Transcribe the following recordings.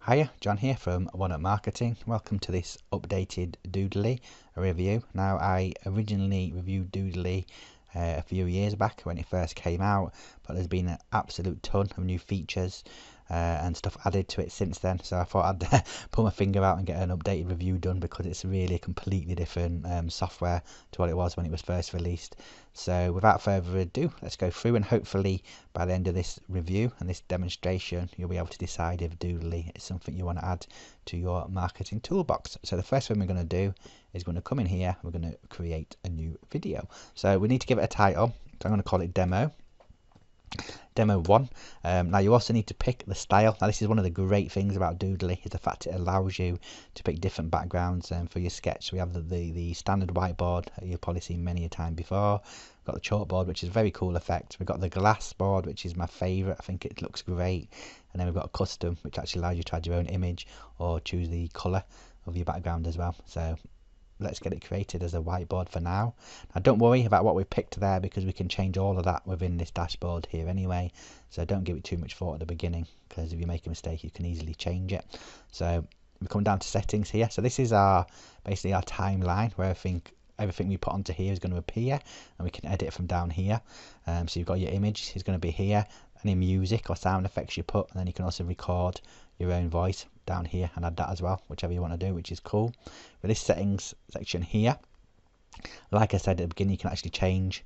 Hiya, John here from One Up Marketing. Welcome to this updated Doodly review. Now, I originally reviewed Doodly a few years back when it first came out, but there's been an absolute ton of new features and stuff added to it since then. So I thought I'd put my finger out and get an updated review done because it's really a completely different software to what it was when it was first released. So without further ado, let's go through, and hopefully by the end of this review and this demonstration, you'll be able to decide if Doodly is something you want to add to your marketing toolbox. So the first thing we're going to do is going to come in here, we're going to create a new video. So we need to give it a title. So I'm going to call it Demo 1. Now you also need to pick the style. Now this is one of the great things about Doodly, is the fact it allows you to pick different backgrounds for your sketch. We have the standard whiteboard you've probably seen many a time before. We've got the chalkboard, which is a very cool effect. We've got the glass board, which is my favourite. I think it looks great. And then we've got a custom, which actually allows you to add your own image or choose the colour of your background as well. So let's get it created as a whiteboard for now. Now don't worry about what we picked there, because we can change all of that within this dashboard here anyway, so don't give it too much thought at the beginning, because if you make a mistake you can easily change it. So we come down to settings here. So this is basically our timeline where everything we put onto here is going to appear, and we can edit from down here. So you've got your image is going to be here, any music or sound effects you put, and then you can also record your own voice down here and add that as well, whichever you want to do, which is cool. With this settings section here, like I said at the beginning, you can actually change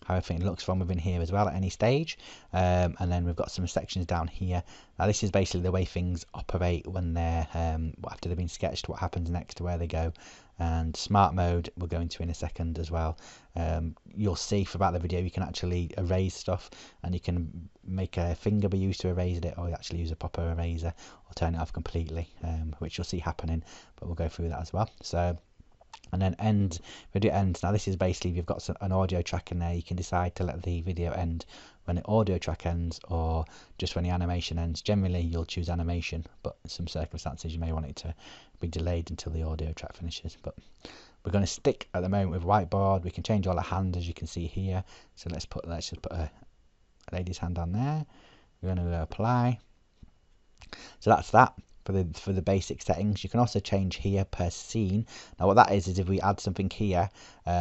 how everything looks from within here as well at any stage. And then we've got some sections down here. Now this is basically the way things operate when they're after they've been sketched, what happens next, where they go. And smart mode we'll go into in a second as well. You'll see throughout the video you can actually erase stuff, and you can make a finger be used to erase it, or you actually use a proper eraser or turn it off completely, which you'll see happening, but we'll go through that as well. So, and then end, video ends. Now this is basically, if you've got an audio track in there, you can decide to let the video end when the audio track ends, or just when the animation ends. Generally you'll choose animation, but in some circumstances you may want it to be delayed until the audio track finishes. But we're going to stick at the moment with whiteboard. We can change all the hands, as you can see here. So let's just put a lady's hand on there. We're going to go apply. So that's that for the basic settings. You can also change here per scene. Now what that is if we add something here,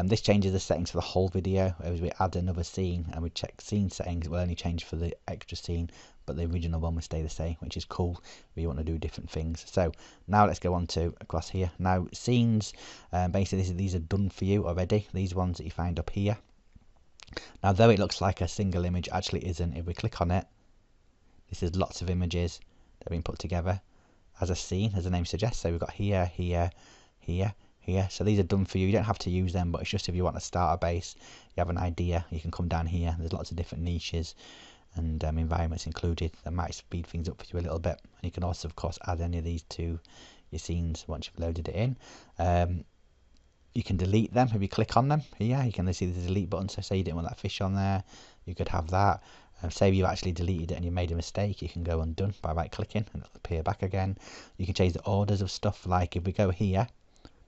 this changes the settings for the whole video. As we add another scene and we check scene settings, it will only change for the extra scene, but the original one will stay the same, which is cool if you want to do different things. So now let's go on to across here. Now scenes, basically these are done for you already, these ones that you find up here. Now though it looks like a single image, actually isn't. If we click on it, this is lots of images that have been put together as a scene, as the name suggests. So we've got here, here, here, here. So these are done for you. You don't have to use them, but it's just if you want to start a base, you have an idea, you can come down here. There's lots of different niches and environments included that might speed things up for you a little bit. And you can also, of course, add any of these to your scenes once you've loaded it in. You can delete them if you click on them here. You can see the delete button. So say you didn't want that fish on there, you could have that. Say you actually deleted it and you made a mistake, you can go undone by right clicking and it'll appear back again. You can change the orders of stuff. Like if we go here,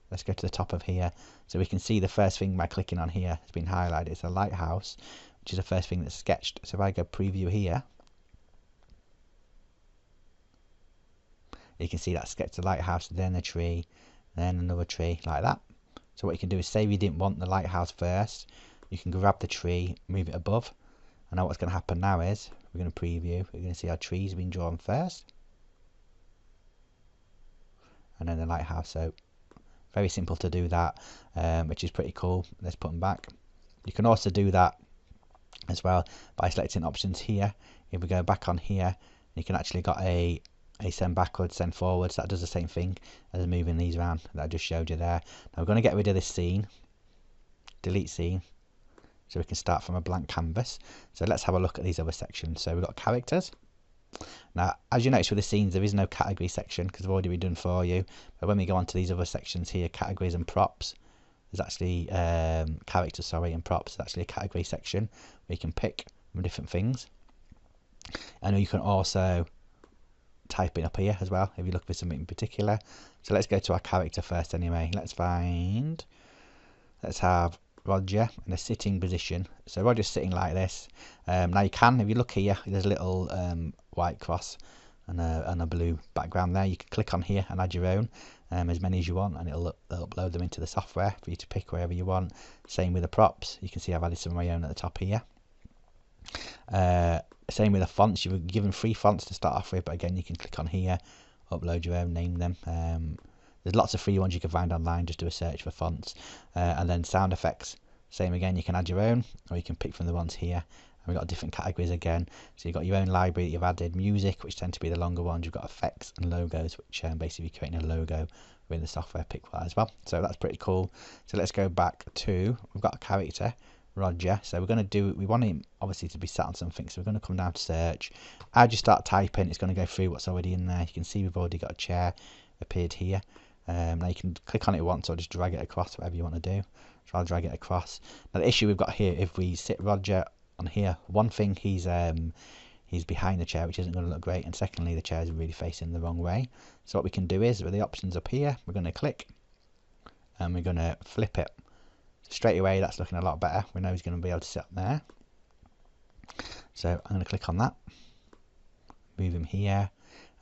let's go to the top of here, so we can see the first thing by clicking on here has been highlighted. It's a lighthouse, which is the first thing that's sketched. So if I go preview here, you can see that sketched the lighthouse, then a tree, then another tree, like that. So what you can do is, say you didn't want the lighthouse first, you can grab the tree, move it above. And now what's going to happen now is, we're going to preview, we're going to see our trees being drawn first, and then the lighthouse. So very simple to do that, which is pretty cool. Let's put them back. You can also do that as well by selecting options here. If we go back on here, you can actually got a send backwards, send forwards. That does the same thing as moving these around that I just showed you there. Now we're going to get rid of this scene, delete scene, so we can start from a blank canvas. So let's have a look at these other sections. So we've got characters. Now, as you notice with the scenes, there is no category section because they've already been done for you. But when we go on to these other sections here, categories and props, there's actually characters, sorry, and props. There's actually a category section where you can pick from different things. And you can also type it up here as well if you look for something in particular. So let's go to our character first anyway. Let's have Roger in a sitting position. So Roger's sitting like this. Now you can, if you look here, there's a little white cross and a blue background there. You can click on here and add your own, as many as you want, and it'll upload them into the software for you to pick wherever you want. Same with the props. You can see I've added some of my own at the top here. Same with the fonts. You're given 3 fonts to start off with, but again, you can click on here, upload your own, name them. There's lots of free ones you can find online. Just do a search for fonts. And then sound effects. Same again, you can add your own, or you can pick from the ones here. And we've got different categories again. So you've got your own library that you've added, music, which tend to be the longer ones. You've got effects and logos, which basically creating a logo within the software, pick that as well. So that's pretty cool. So let's go back to, we've got a character, Roger. So we're going to do, we want him obviously to be sat on something, so we're going to come down to search. As you start typing, it's going to go through what's already in there. You can see we've already got a chair appeared here. Now you can click on it once or just drag it across, whatever you want to do. So I'll drag it across. Now the issue we've got here, if we sit Roger on here, one thing, he's behind the chair, which isn't going to look great, and secondly, the chair is really facing the wrong way. So what we can do is, with the options up here, we're going to click and we're going to flip it. Straight away, that's looking a lot better. We know he's going to be able to sit up there. So I'm going to click on that, move him here,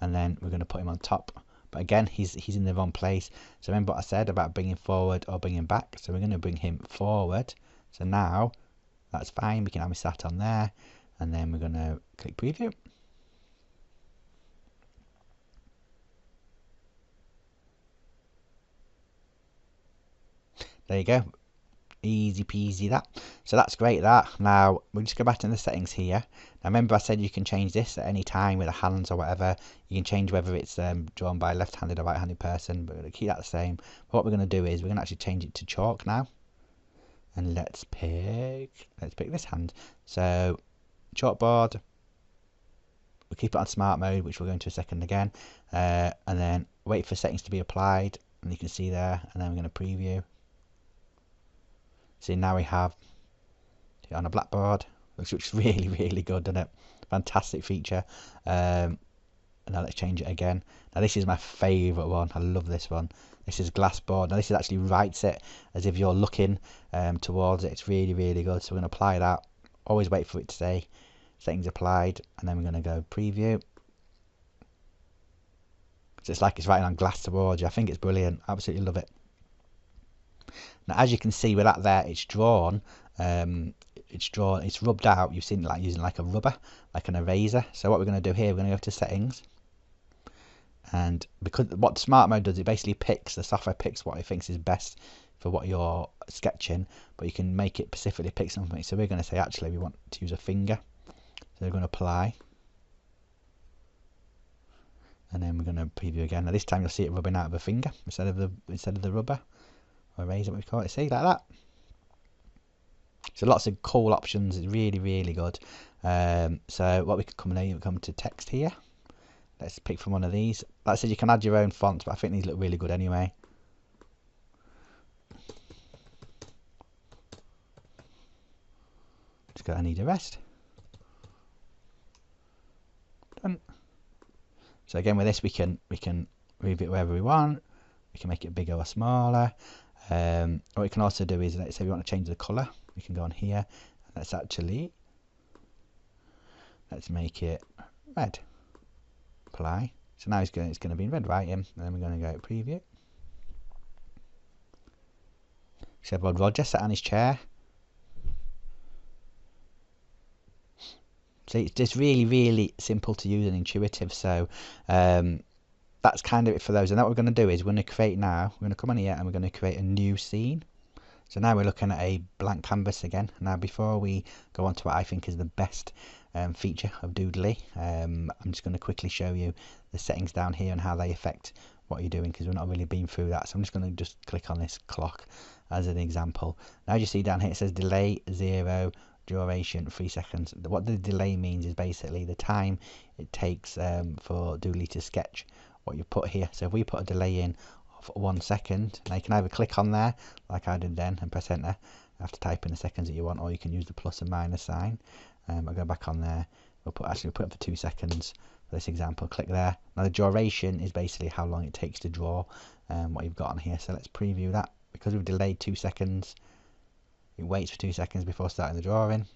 and then we're going to put him on top. But again, he's in the wrong place. So remember what I said about bringing forward or bringing back. So we're going to bring him forward. So now that's fine. We can have him sat on there, and then we're going to click preview. There you go. Easy peasy that. So that's great that. Now we'll just go back to the settings here. Now remember I said you can change this at any time with the hands or whatever. You can change whether it's drawn by a left-handed or right-handed person, but we're going to keep that the same. But what we're going to do is we're going to actually change it to chalk now. And let's pick this hand. So chalkboard, we'll keep it on smart mode, which we'll go into a second again. And then wait for settings to be applied, and you can see there, and then we're going to preview. See, now we have it on a blackboard, which looks really, really good, doesn't it? Fantastic feature. And now let's change it again. Now this is my favourite one. I love this one. This is glassboard. Now this is actually writes it as if you're looking towards it. It's really, really good. So we're going to apply that. Always wait for it to say settings applied, and then we're going to go preview. So it's like it's writing on glass towards you. I think it's brilliant. Absolutely love it. Now, as you can see with that there, it's drawn. It's rubbed out. You've seen it like using like a rubber, like an eraser. So what we're going to do here, we're going to go to settings, and because what smart mode does, it basically picks, the software picks what it thinks is best for what you're sketching, but you can make it specifically pick something. So we're going to say actually we want to use a finger. So we're going to apply, and then we're going to preview again. Now this time you'll see it rubbing out of a finger instead of the rubber. Or eraser, what we call it, see, like that. So lots of cool options. It's really, really good. So what we can come to text here. Let's pick from one of these. Like I said, you can add your own fonts, but I think these look really good anyway. Just got I need a rest. Done. So again with this we can move it wherever we want. We can make it bigger or smaller. What we can also do is, let's say we want to change the colour, we can go on here and let's make it red. Apply. So now it's going to be in red writing, and then we're going to go preview. So I've Roger sat on his chair. So it's just really, really simple to use and intuitive. So that's kind of it for those. And what we're going to do is we're going to create now, we're going to come on here and we're going to create a new scene. So now we're looking at a blank canvas again. Now before we go on to what I think is the best feature of Doodly, I'm just going to quickly show you the settings down here and how they affect what you're doing, because we've not really been through that. So I'm just going to click on this clock as an example. Now you see down here it says delay 0, duration 3 seconds. What the delay means is basically the time it takes for Doodly to sketch what you put here. So if we put a delay in of 1 second, now you can either click on there like I did then and press enter after typing the seconds that you want, or you can use the plus and minus sign. I'll go back on there. We'll put it for 2 seconds for this example. Click there. Now the duration is basically how long it takes to draw what you've got on here. So let's preview that. Because we've delayed 2 seconds, it waits for 2 seconds before starting the drawing,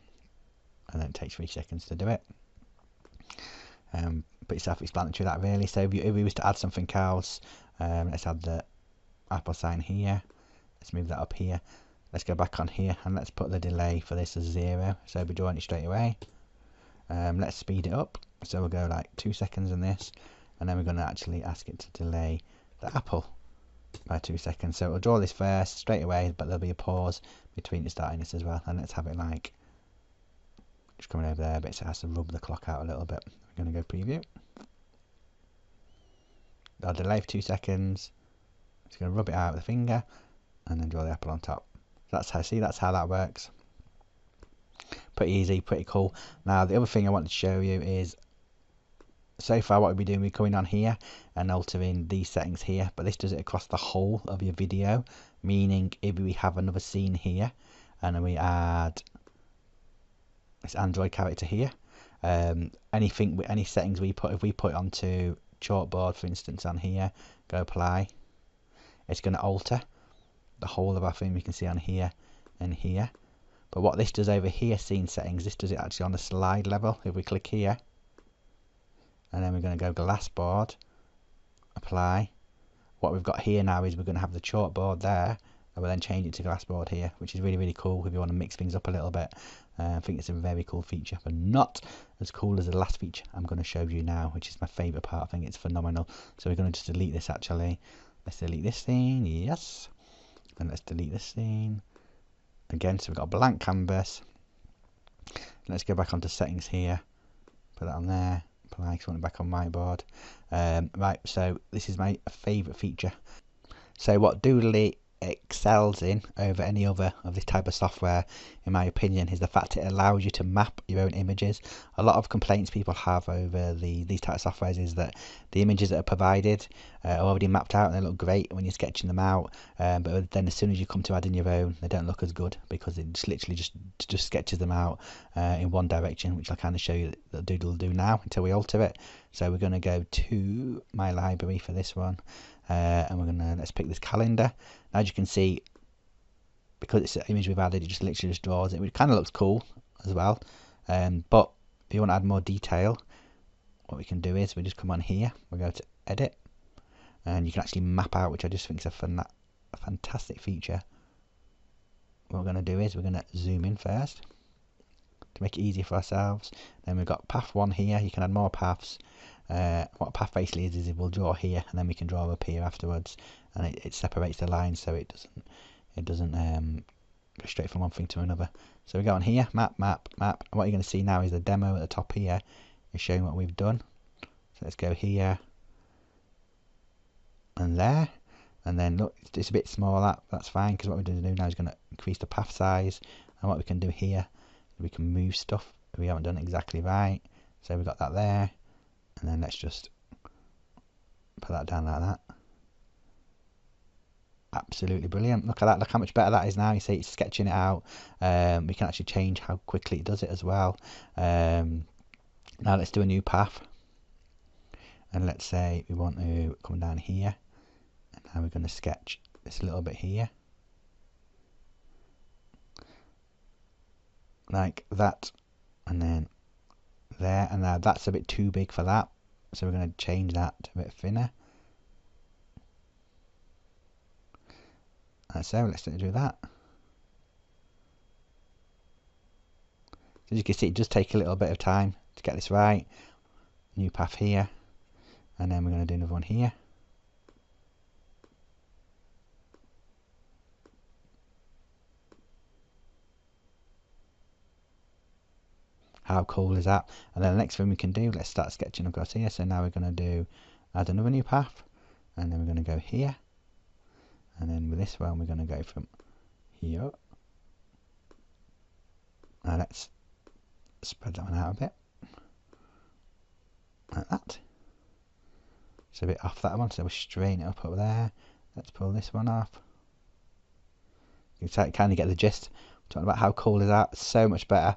and then it takes 3 seconds to do it. Pretty self-explanatory that really. So if we was to add something else, let's add the Apple sign here. Let's move that up here. Let's go back on here and let's put the delay for this as 0. So we're drawing it straight away. Let's speed it up. So we'll go like 2 seconds in this, and then we're going to actually ask it to delay the apple by 2 seconds. So we'll draw this first straight away, but there'll be a pause between it starting this as well. And let's have it like just coming over there, but it has to rub the clock out a little bit. We're going to go preview. I'll delay for 2 seconds. Just going to rub it out with a finger, and then draw the apple on top. That's how that works. Pretty easy, pretty cool. Now the other thing I wanted to show you is, so far what we'll be doing, we're coming on here and altering these settings here, but this does it across the whole of your video, meaning if we have another scene here and then we add this Android character here, any settings we put, if we put it onto Chalkboard for instance on here, go apply, it's going to alter the whole of our thing. We can see on here and here. But what this does over here, scene settings, this does it actually on the slide level. If we click here, and then we're going to go glassboard, apply. What we've got here now is we're going to have the chalkboard there, and we'll then change it to glassboard here, which is really, really cool if you want to mix things up a little bit. I think it's a very cool feature, but not as cool as the last feature I'm going to show you now, which is my favourite part. I think it's phenomenal. So we're going to just delete this actually. Let's delete this scene, yes. And let's delete this scene. Again, so we've got a blank canvas. Let's go back onto settings here. Put that on there. Apply, because I want it back on Whiteboard. Right, so this is my favourite feature. So what Doodly excels in over any other of this type of software, in my opinion, is the fact it allows you to map your own images. A lot of complaints people have over these type of softwares is that the images that are provided are already mapped out and they look great when you're sketching them out, but then as soon as you come to add in your own, they don't look as good because it just literally just sketches them out in one direction, which I'll kind of show you that Doodle will do now until we alter it. So we're going to go to my library for this one. And we're gonna, let's pick this calendar. Now, as you can see, because it's an image we've added, it just literally just draws it. It kind of looks cool as well. But if you want to add more detail, what we can do is we just come on here. We'll go to edit, and you can actually map out, which I just think is a fantastic feature. What we're going to do is we're going to zoom in first to make it easier for ourselves. Then we've got path 1 here. You can add more paths. What a path basically is it will draw here and then we can draw up here afterwards, and it separates the lines so it doesn't go straight from one thing to another. So we go on here, map, and what you're going to see now is the demo at the top here is showing what we've done. So let's go here and there, and then look, it's a bit smaller. That's fine, because what we're going to do now is going to increase the path size, and what we can do here, we can move stuff if we haven't done it exactly right. So we've got that there. And then let's just put that down like that. Absolutely brilliant. Look at that. Look how much better that is now. You see it's sketching it out. We can actually change how quickly it does it as well. Now let's do a new path. And let's say we want to come down here. And now we're going to sketch this a little bit here. Like that. And then there, and now that's a bit too big for that, so we're going to change that to a bit thinner. And so let's do that. As you can see, it does take a little bit of time to get this right. New path here, and then we're going to do another one here. How cool is that? And then the next thing we can do, let's start sketching across here. So now we're going to add another new path, and then we're going to go here, and then with this one we're going to go from here. Now let's spread that one out a bit, like that. It's a bit off that one, so we'll straighten it up there. Let's pull this one off. You can kind of get the gist. We're talking about how cool is that? So much better.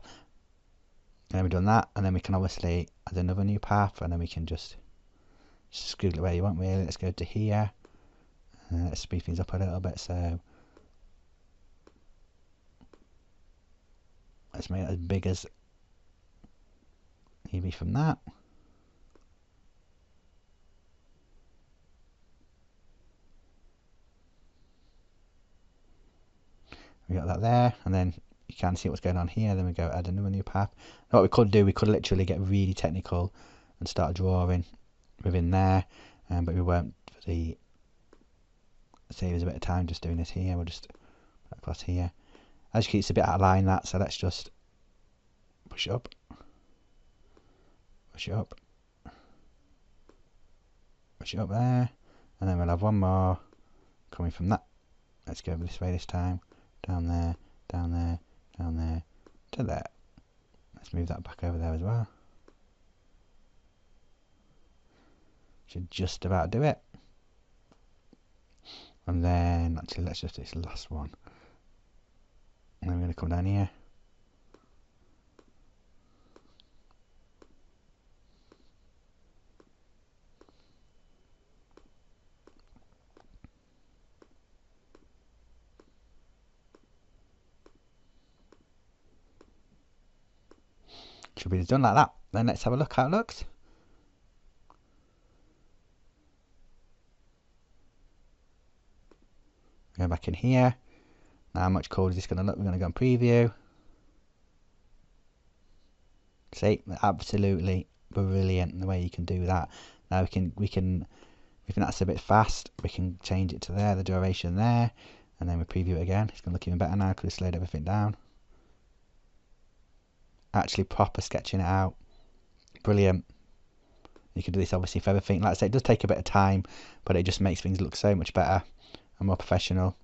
And then we've done that, and then we can obviously add another new path, and then we can just scoot it where you want really. Let's go to here, and let's speed things up a little bit. So let's make it as big as maybe from that. We got that there, and then you can see what's going on here. Then we go add another new path. And what we could do, we could literally get really technical and start drawing within there, but we won't for the save us a bit of time just doing this here. We'll just put across here. As you can see, it's a bit out of line that, so let's just push it up, push it up, push it up there, and then we'll have one more coming from that. Let's go this way this time. Down there, down there, down there, to there. Let's move that back over there as well. Should just about do it. And then, actually, let's just do this last one. And then we're going to come down here. Should be done like that. Then let's have a look how it looks. Go back in here. Now how much code is this going to look? We're going to go on preview. See, absolutely brilliant the way you can do that. Now we can if that's a bit fast, we can change it to there, the duration there, and then we preview it again. It's going to look even better now because we slowed everything down. Actually proper sketching it out. Brilliant. You can do this obviously for everything. Like I say, it does take a bit of time, but it just makes things look so much better and more professional.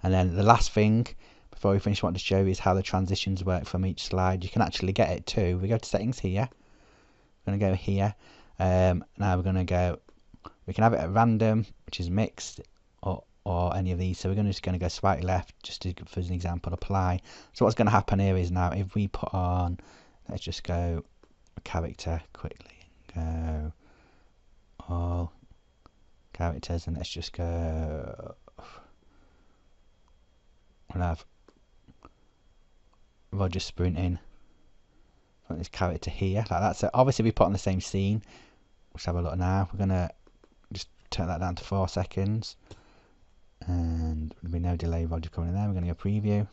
And then the last thing before we finish, what I want to show you is how the transitions work from each slide. You can actually get it too. We go to settings here. We're going to go here. Now we're going to go, we can have it at random, which is mixed, or any of these. So we're just going to go slightly left, just to, for an example, apply. So what's going to happen here is now if we put on, let's just go a character quickly, go all characters, and let's just go, we'll have Roger sprinting from this character here, like that. So obviously we put on the same scene. Let's have a look now. We're going to just turn that down to 4 seconds. And there'll be no delay, Roger coming in there. We're going to go preview.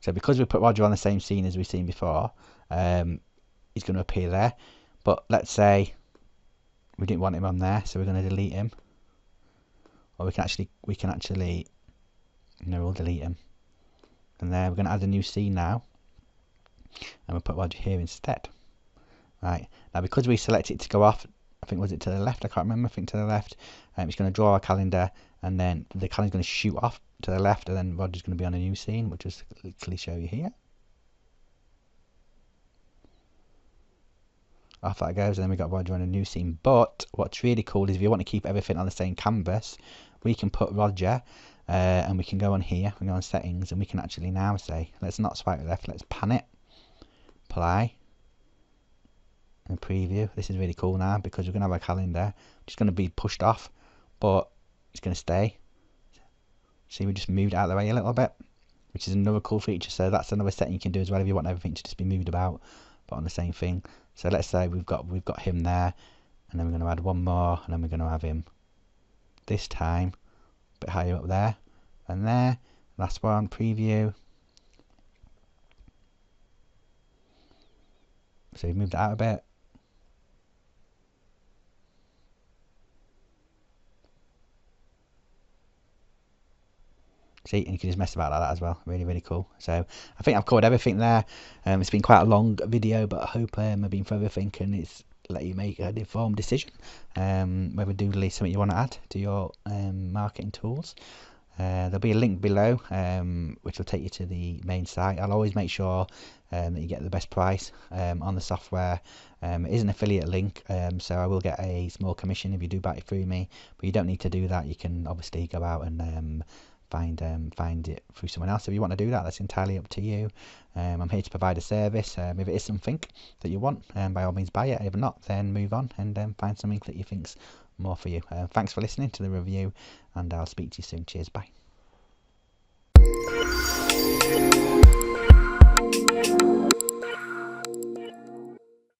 So because we put Roger on the same scene as we've seen before, he's going to appear there. But let's say we didn't want him on there, so we're going to delete him. Or we can actually, no, we'll delete him. And there, we're going to add a new scene now. And we'll put Roger here instead. Right, now because we selected it to go off, I think was it to the left, I can't remember, I think to the left, it's going to draw our calendar, and then the calendar's going to shoot off to the left, and then Roger's going to be on a new scene, which I'll just quickly show you here. Off that goes, and then we got Roger on a new scene. But what's really cool is if you want to keep everything on the same canvas, we can put Roger, and we can go on here, we go on settings, and we can actually now say, let's not swipe left, let's pan it, apply, and preview. This is really cool now because we're going to have a calendar just going to be pushed off, but it's going to stay. See, we just moved out of the way a little bit, which is another cool feature. So that's another setting you can do as well if you want everything to just be moved about, but on the same thing. So let's say we've got him there, and then we're going to add one more, and then we're going to have him this time a bit higher up there and there. Last one, preview. So we've moved it out a bit. See, and you can just mess about like that as well. Really, really cool. So I think I've covered everything there. It's been quite a long video, but I hope I've been through everything and it's let you make an informed decision whether Doodly is something you want to add to your marketing tools. There'll be a link below which will take you to the main site. I'll always make sure that you get the best price on the software. It is an affiliate link, so I will get a small commission if you do buy it through me, but you don't need to do that. You can obviously go out and find it through someone else. If you want to do that, that's entirely up to you. I'm here to provide a service. If it is something that you want, by all means buy it. If not, then move on and find something that you think's more for you. Thanks for listening to the review, and I'll speak to you soon. Cheers, bye.